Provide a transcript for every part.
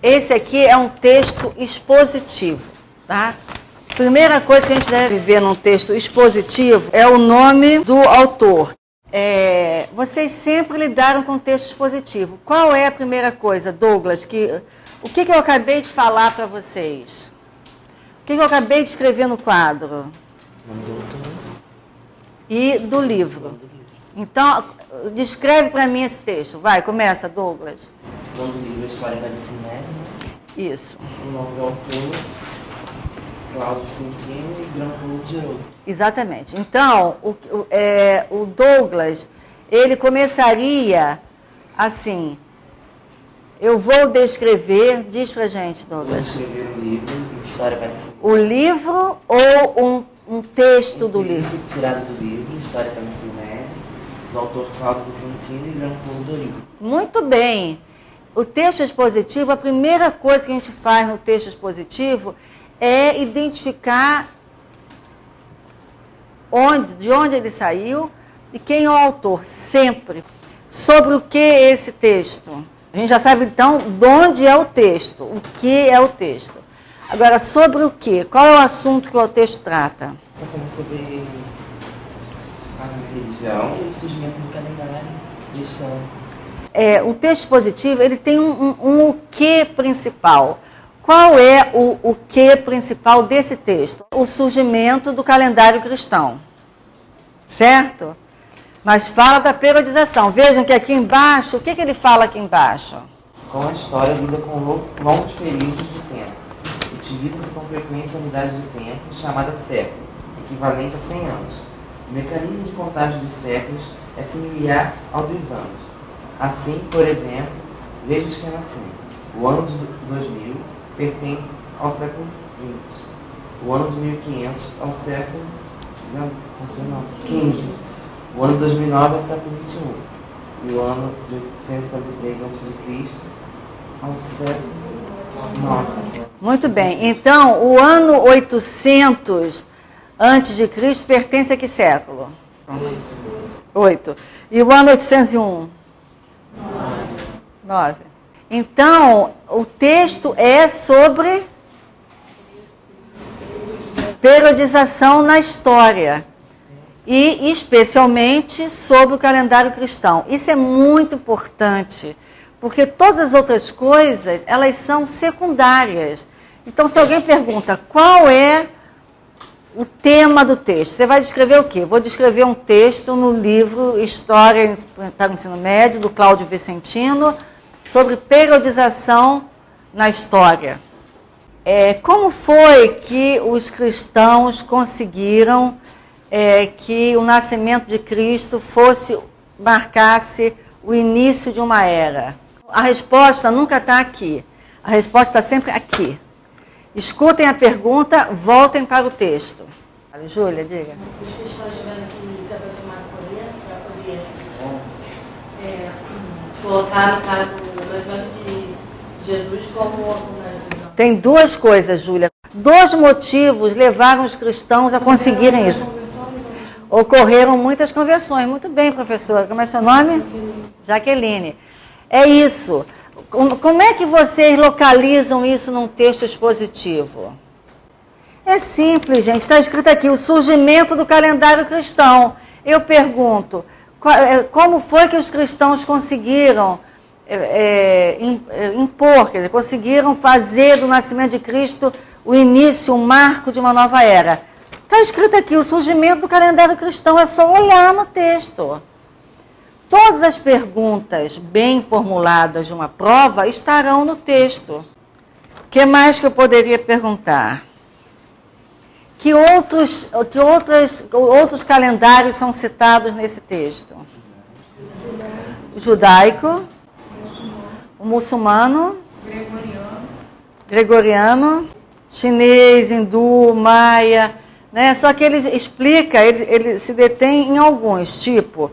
Esse aqui é um texto expositivo, tá? Primeira coisa que a gente deve ver num texto expositivo é o nome do autor. Vocês sempre lidaram com texto expositivo. Qual é a primeira coisa, Douglas? O que eu acabei de falar para vocês? O que eu acabei de escrever no quadro? E do livro. Então, descreve para mim esse texto. Vai, começa, Douglas. O nome do livro é História para o Ensino Médio. Isso. O nome do autor, Cláudio Vicentino e Grão de Ouro. Exatamente. Então, o Douglas, ele começaria assim. Eu vou descrever, diz pra gente, Douglas. Vou descrever o livro, História para o Ensino Médio. O livro ou um texto do livro? Tirado do livro, História para o Ensino Médio, do autor Cláudio Vicentino e Grão de Ouro. Muito bem. O texto expositivo, a primeira coisa que a gente faz no texto expositivo é identificar de onde ele saiu e quem é o autor, sempre. Sobre o que é esse texto? A gente já sabe, então, de onde é o texto, o que é o texto. Agora, sobre o que? Qual é o assunto que o texto trata? Está falando sobre a religião e o surgimento do calendário cristão. O texto expositivo, ele tem um que principal. Qual é o que principal desse texto? O surgimento do calendário cristão. Certo? Mas fala da periodização. Vejam que aqui embaixo, o que ele fala aqui embaixo? Com a história lida com longos períodos de tempo. Utiliza-se com frequência a unidade de tempo chamada século, equivalente a 100 anos. O mecanismo de contagem dos séculos é similar ao dos anos. Assim, por exemplo, veja o esquema assim. O ano de 2000 pertence ao século XX. O ano de 1500 ao século XV. O ano de 2009 ao século XXI. E o ano de 843 a.C. ao século IX. Muito bem. Então, o ano 800 a.C. pertence a que século? 8. E o ano 801? 9. Então, o texto é sobre periodização na história. E, especialmente, sobre o calendário cristão. Isso é muito importante, porque todas as outras coisas, elas são secundárias. Então, se alguém pergunta qual é o tema do texto, você vai descrever o quê? Vou descrever um texto no livro História para o Ensino Médio, do Cláudio Vicentino, sobre periodização na história. Como foi que os cristãos conseguiram que o nascimento de Cristo marcasse o início de uma era? A resposta nunca está aqui. A resposta está sempre aqui. Escutem a pergunta, voltem para o texto. Júlia, diga. Os cristãos tiveram que se aproximar do poder para poder colocar, no caso, o nascimento de Jesus como uma visão. Tem duas coisas, Júlia. 2 motivos levaram os cristãos a conseguirem isso. Ocorreram muitas conversões. Muito bem, professora. Como é seu nome? Jaqueline. É isso. Como é que vocês localizam isso num texto expositivo? É simples, gente. Está escrito aqui, o surgimento do calendário cristão. Eu pergunto, como foi que os cristãos conseguiram impor, quer dizer, conseguiram fazer do nascimento de Cristo o início, o marco de uma nova era? Está escrito aqui, o surgimento do calendário cristão. É só olhar no texto. Todas as perguntas bem formuladas de uma prova estarão no texto. O que mais que eu poderia perguntar? Que outros calendários são citados nesse texto? O judaico, o muçulmano, gregoriano, chinês, hindu, maia, né? Só que ele explica, ele se detém em alguns, tipo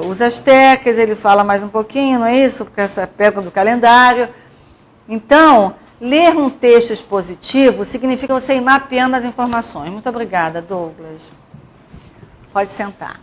os astecas, ele fala mais um pouquinho, não é isso? Porque essa pergunta do calendário. Então, ler um texto expositivo significa você ir mapeando as informações. Muito obrigada, Douglas. Pode sentar.